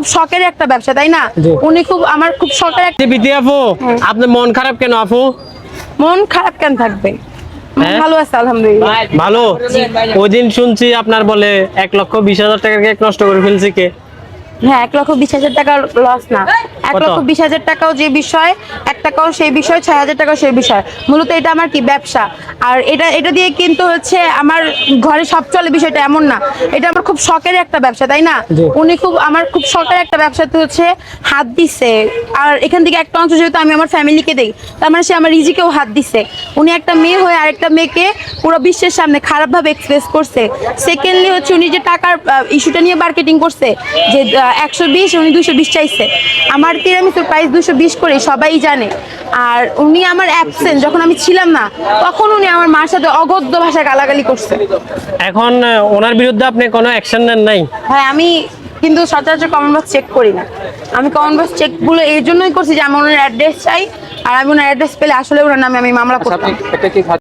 খুব শখের একটা ব্যবসা, তাই না? উনি আমার খুব শখের একটা। বিধি আপু, আপনার মন খারাপ কেন আপু? মন খারাপ কেন থাকবে? ভালো আছে আলহামদুলিল্লাহ। ভালো। ওই দিন শুনছি আপনার বলে 1,20,000 টাকা কেক নষ্ট করে ফেলছে কে? হ্যাঁ, 1,20,000 টাকা লস না, 1,20,000 টাকাও যে বিষয়, 1 টাকাও সেই বিষয়, 6,000 টাকাও সেই বিষয়। মূলত এটা আমার কি ব্যবসা, আর এটা দিয়ে কিন্তু হচ্ছে আমার ঘরে সব চলে, বিষয়টা এমন না। এটা আমার খুব শখের একটা ব্যবসা, তাই না? উনি আমার খুব শখের একটা ব্যবসাতে হচ্ছে হাত দিছে, আর এখান থেকে একটা অংশ যেহেতু আমি আমার ফ্যামিলিকে দেই, তার মানে সে আমার রিজিকেও হাত দিছে। উনি একটা মেয়ে হয়ে আরেকটা মেয়েকে পুরো বিশ্বের সামনে খারাপভাবে এক্সপ্রেস করছে। সেকেন্ডলি হচ্ছে উনি যে টাকার ইস্যুটা নিয়ে মার্কেটিং করছে, যে 120 উনি 220 চাইছে। আমার তিরামিসুর প্রাইস 220 করে সবাই জানে। আর উনি আমার অ্যাবসেন্ট যখন আমি ছিলাম না, তখন উনি আমার মার সাথে অগদ্য ভাষায় গালাগালি করছে। এখন ওনার বিরুদ্ধে আপনি কোনো অ্যাকশন নেন নাই? হ্যাঁ, আমি কিন্তু সচরাচর কমেন্ট বক্স চেক করি না। আমি কমেন্ট বক্স চেক গুলো এই জন্যই করছি যে আমি ওনার অ্যাড্রেস চাই, আর আমি ওনার অ্যাড্রেস পেলে আসলে ওনার নামে আমি মামলা করতাম।